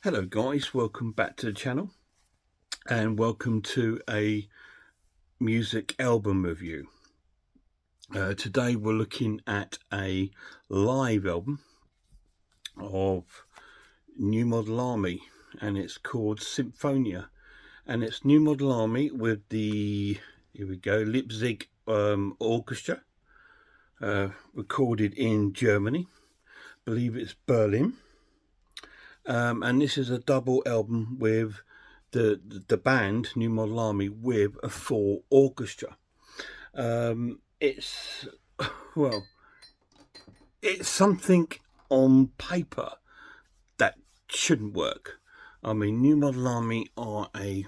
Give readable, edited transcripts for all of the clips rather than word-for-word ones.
Hello guys, welcome back to the channel and welcome to a music album review. Today we're looking at a live album of New Model Army and it's called Sinfonia, and it's New Model Army with the, here we go, Leipzig Orchestra, recorded in Germany, I believe it's Berlin. And this is a double album with the band New Model Army with a full orchestra. It's well, it's something on paper that shouldn't work. I mean, New Model Army are a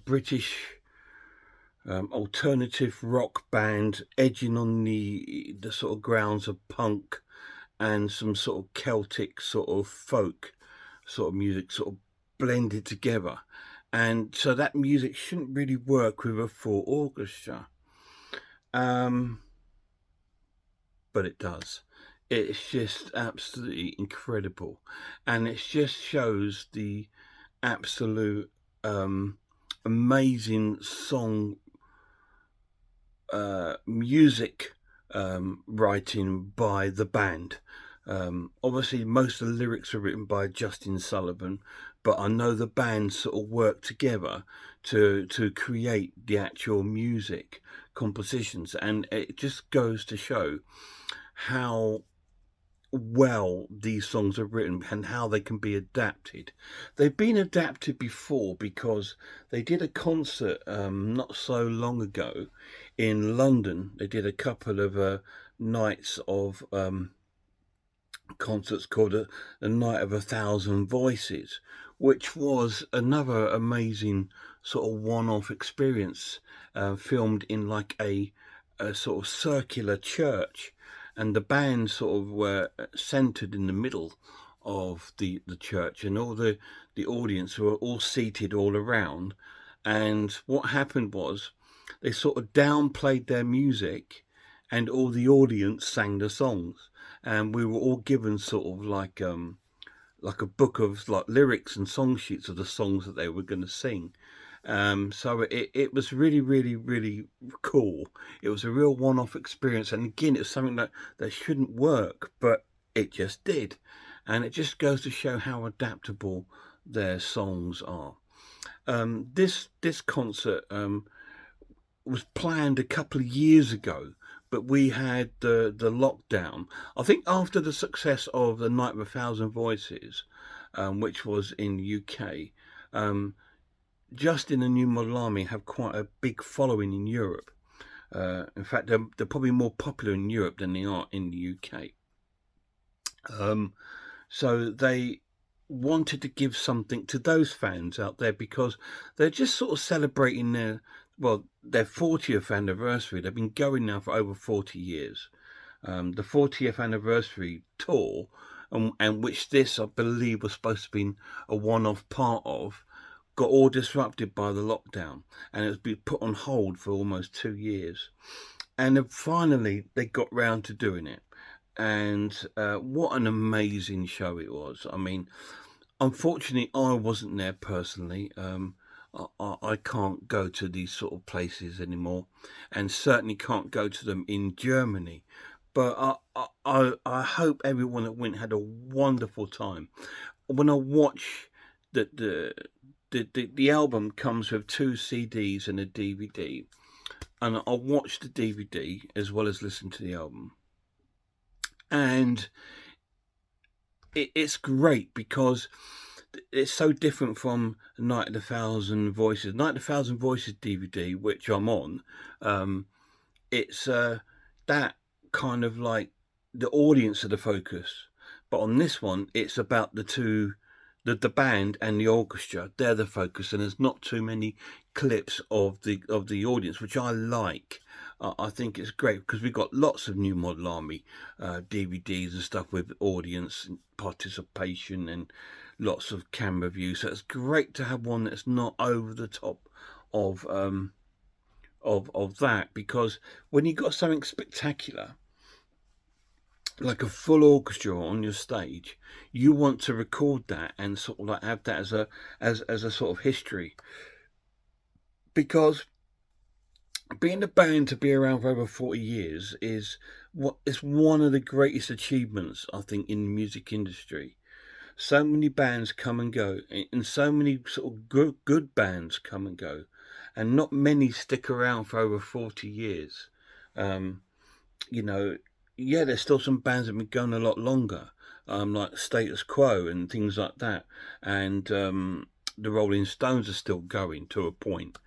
British alternative rock band, edging on the sort of grounds of punk and some sort of Celtic sort of folk sort of music sort of blended together, and so that music shouldn't really work with a full orchestra, but it does. It's just absolutely incredible, and it just shows the absolute amazing song music writing by the band. Obviously most of the lyrics are written by Justin Sullivan, but I know the band sort of work together to create the actual music compositions, and it just goes to show how well these songs are written and how they can be adapted. They've been adapted before because they did a concert not so long ago in London. They did a couple of nights of concerts called the Night of 1,000 Voices, which was another amazing sort of one-off experience, filmed in like a sort of circular church, and the band sort of were centered in the middle of the church, and all the audience were all seated all around. And what happened was they sort of downplayed their music and all the audience sang the songs, and we were all given sort of like a book of like lyrics and song sheets of the songs that they were going to sing. So it was really cool. It was a real one-off experience, and again, it's something that shouldn't work, but it just did, and it just goes to show how adaptable their songs are. This concert was planned a couple of years ago, but we had the lockdown. I think after the success of the Night of 1,000 Voices, which was in the UK, Justin and New Model Army have quite a big following in Europe. In fact, they're probably more popular in Europe than they are in the UK. So they wanted to give something to those fans out there because they're just sort of celebrating their 40th anniversary. They've been going now for over 40 years. The 40th anniversary tour, and which this, I believe, was supposed to be a one-off part of, got all disrupted by the lockdown, and it's been put on hold for almost 2 years. And then finally they got round to doing it, and what an amazing show it was. I mean, unfortunately I wasn't there personally. I can't go to these sort of places anymore, and certainly can't go to them in Germany, but I hope everyone that went had a wonderful time. When I watch the album comes with 2 CDs and a DVD, and I watched the DVD as well as listen to the album, and it's great because it's so different from Night of 1,000 Voices. Night of 1,000 Voices DVD, which I'm on, it's that kind of like the audience are the focus, but on this one it's about the band and the orchestra. They're the focus, and there's not too many clips of the audience, which I like. I think it's great because we've got lots of New Model Army DVDs and stuff with audience participation and lots of camera views. So it's great to have one that's not over the top of that, because when you've got something spectacular like a full orchestra on your stage, you want to record that and sort of like have that as a sort of history, because being a band to be around for over 40 years is one of the greatest achievements, I think, in the music industry. So many bands come and go, and so many sort of good bands come and go, and not many stick around for over 40 years. Um, you know, yeah, there's still some bands that have been going a lot longer, like Status Quo and things like that, and the Rolling Stones are still going to a point.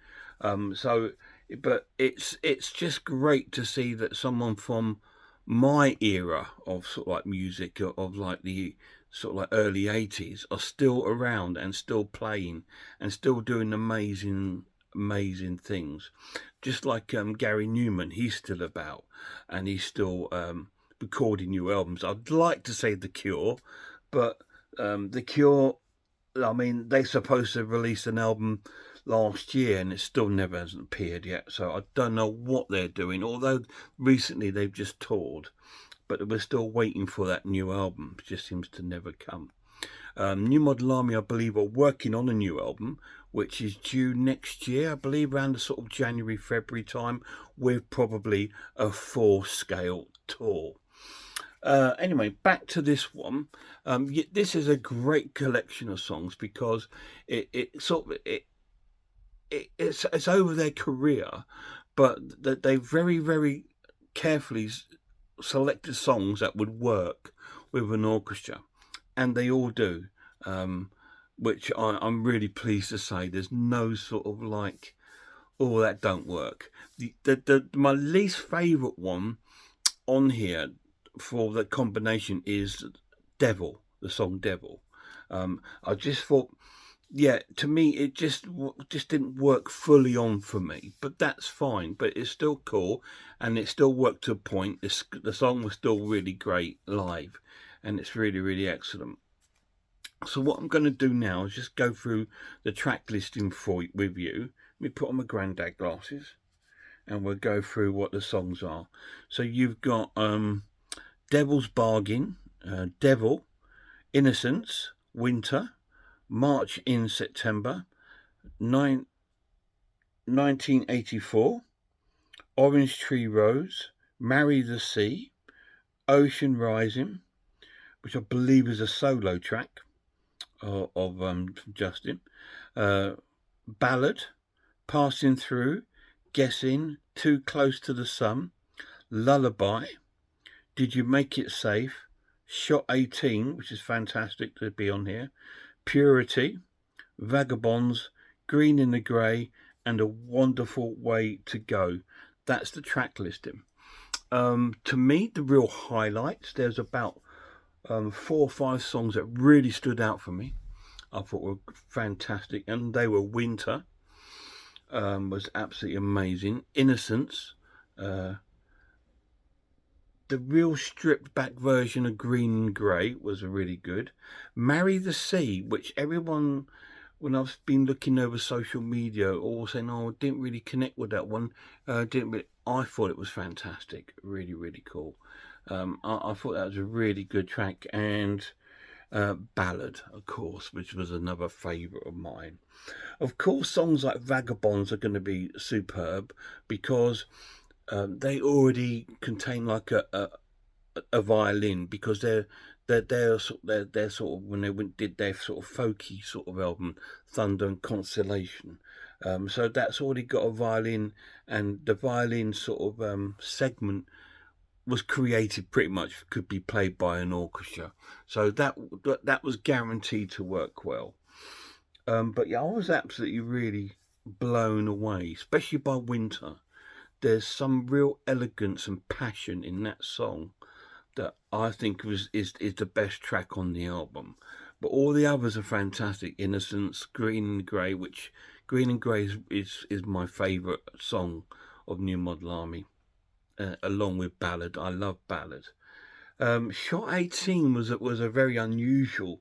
So, but it's just great to see that someone from my era of sort of like music of like the sort of like early 80s are still around and still playing and still doing amazing things, just like Gary Newman. He's still about and he's still recording new albums. I'd like to say The Cure, but The Cure, I mean, they're supposed to release an album last year and it still never hasn't appeared yet. So I don't know what they're doing, although recently they've just toured, but we're still waiting for that new album. It just seems to never come. New Model Army, I believe, are working on a new album, which is due next year, I believe, around the sort of January, February time, with probably a full-scale tour. Anyway, back to this one. This is a great collection of songs because it sort of it's over their career, but they very carefully selected songs that would work with an orchestra, and they all do. Which I'm really pleased to say. There's no sort of like, oh, that don't work. My least favourite one on here for the combination is Devil, the song Devil. I just thought, yeah, to me it just didn't work fully on for me, but that's fine. But it's still cool, and it still worked to a point. The song was still really great live, and it's really excellent. So what I'm going to do now is just go through the track listing with you. Let me put on my granddad glasses, and we'll go through what the songs are. So you've got Devil's Bargain, Devil, Innocence, Winter, March in September, 1984, Orange Tree Rose, Marry the Sea, Ocean Rising, which I believe is a solo track of Justin, Ballad, Passing Through, Guessing, Too Close to the Sun, Lullaby, Did You Make It Safe, Shot 18, which is fantastic to be on here, Purity, Vagabonds, Green in the Grey, and A Wonderful Way to Go. That's the track listing. To me, the real highlights, there's about 4 or 5 songs that really stood out for me. I thought were fantastic, and they were Winter, was absolutely amazing. Innocence, the real stripped back version of Green and Grey was really good. Marry the Sea, which everyone, when I've been looking over social media, all saying, "Oh, I didn't really connect with that one." I thought it was fantastic, really cool. I thought that was a really good track, and Ballad, of course, which was another favourite of mine. Of course, songs like Vagabonds are going to be superb because they already contain like a violin, because they're sort of, when they did their sort of folky sort of album, Thunder and Constellation. So that's already got a violin, and the violin sort of segment was created pretty much, could be played by an orchestra. So that was guaranteed to work well. But yeah, I was absolutely really blown away, especially by Winter. There's some real elegance and passion in that song that I think is the best track on the album. But all the others are fantastic. Innocence, Green and Grey, which Green and Grey is my favourite song of New Model Army, along with Ballad. I love Ballad. Shot 18 was a very unusual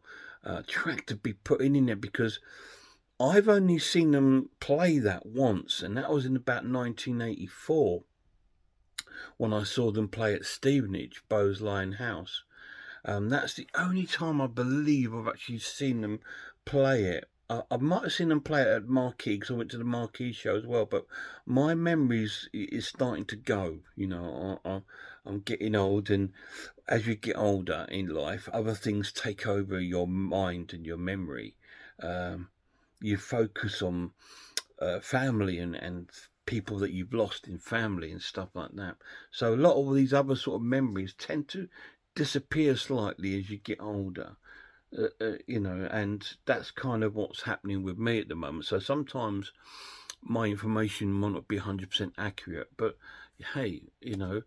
track to be put in there, because I've only seen them play that once, and that was in about 1984. when I saw them play at Stevenage, Bowes House. That's the only time I believe I've actually seen them play it. I might have seen them play it at Marquee, because I went to the Marquee show as well. But my memories is starting to go. You know, I'm getting old, and as you get older in life, other things take over your mind and your memory. You focus on family and people that you've lost in family and stuff like that. So a lot of these other sort of memories tend to disappear slightly as you get older. You know, and that's kind of what's happening with me at the moment. So sometimes my information might not be 100% accurate, but hey, you know,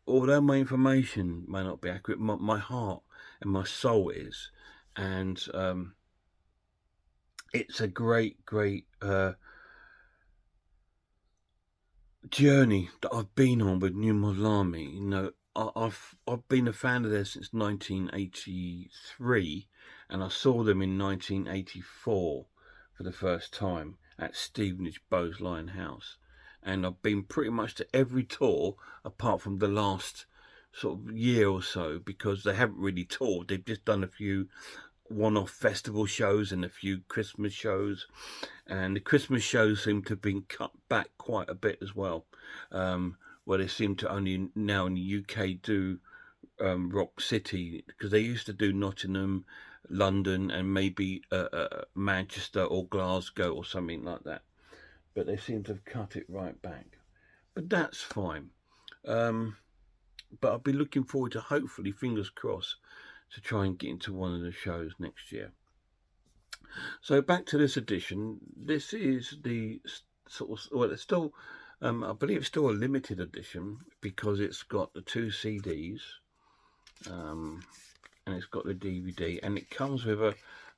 although my information may not be accurate, my heart and my soul is. And it's a great journey that I've been on with New Model Army. You know, I've been a fan of theirs since 1983, and I saw them in 1984 for the first time at Stevenage Bowes House. And I've been pretty much to every tour apart from the last sort of year or so, because they haven't really toured. They've just done a few one-off festival shows and a few Christmas shows, and the Christmas shows seem to have been cut back quite a bit as well, where they seem to only now in the UK do Rock City, because they used to do Nottingham, London, and maybe Manchester or Glasgow or something like that, but they seem to have cut it right back. But that's fine. But I'll be looking forward to, hopefully, fingers crossed, to try and get into one of the shows next year. So back to this edition. This is the sort of, well, it's still, I believe it's still a limited edition, because it's got the 2 CDs, and it's got the DVD, and it comes with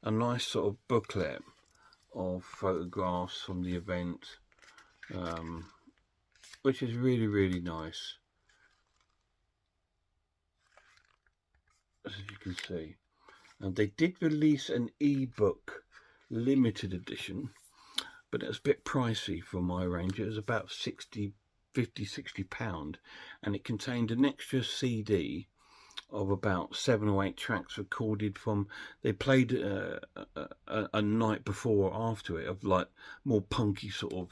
a nice sort of booklet of photographs from the event, which is really nice, as you can see. And they did release an ebook limited edition, but it was a bit pricey for my range. It was about 50, 60 pound, and it contained an extra CD of about 7 or 8 tracks recorded from, they played a night before or after it, of like more punky sort of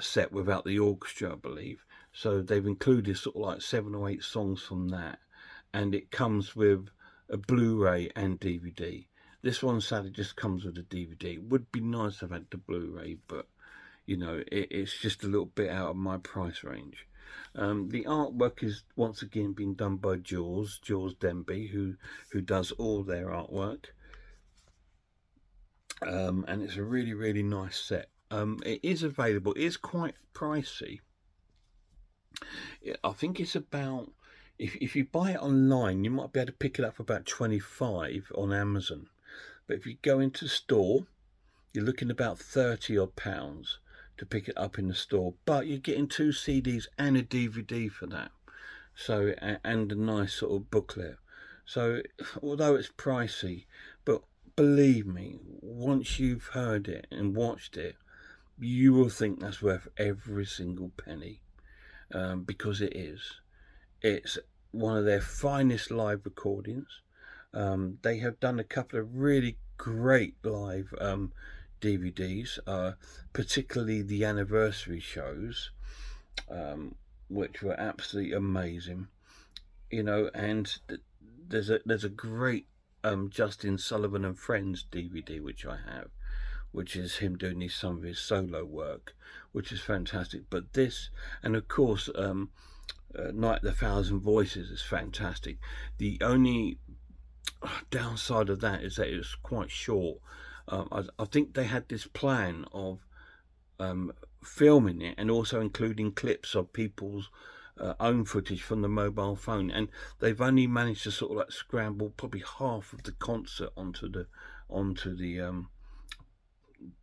set without the orchestra, I believe. So they've included sort of like 7 or 8 songs from that, and it comes with a Blu-ray and DVD. This one sadly just comes with a DVD. It would be nice to have had the Blu-ray, but you know, it's just a little bit out of my price range. The artwork is once again being done by Jules Denby, who does all their artwork, and it's a really nice set. It is available. It is quite pricey. I think it's about, if you buy it online, you might be able to pick it up for about 25 on Amazon. But if you go into store, you're looking about 30 odd pounds to pick it up in the store. But you're getting 2 CDs and a DVD for that. So, and a nice sort of booklet. So, although it's pricey, but believe me, once you've heard it and watched it, you will think that's worth every single penny, because it is. It's one of their finest live recordings. They have done a couple of really great live DVDs, particularly the anniversary shows, which were absolutely amazing. You know, and there's a great Justin Sullivan and Friends DVD which I have, which is him doing some of his solo work, which is fantastic. But this, and of course, Night of the Thousand Voices is fantastic. The only downside of that is that it's quite short. I think they had this plan of filming it and also including clips of people's own footage from the mobile phone, and they've only managed to sort of like scramble probably half of the concert onto the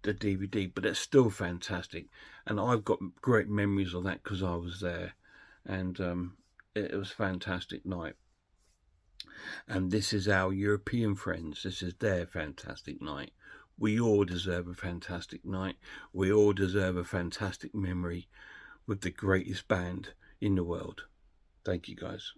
DVD, but it's still fantastic, and I've got great memories of that because I was there, and it was a fantastic night. And this is our European friends. This is their fantastic night. We all deserve a fantastic night. We all deserve a fantastic memory with the greatest band in the world. Thank you, guys.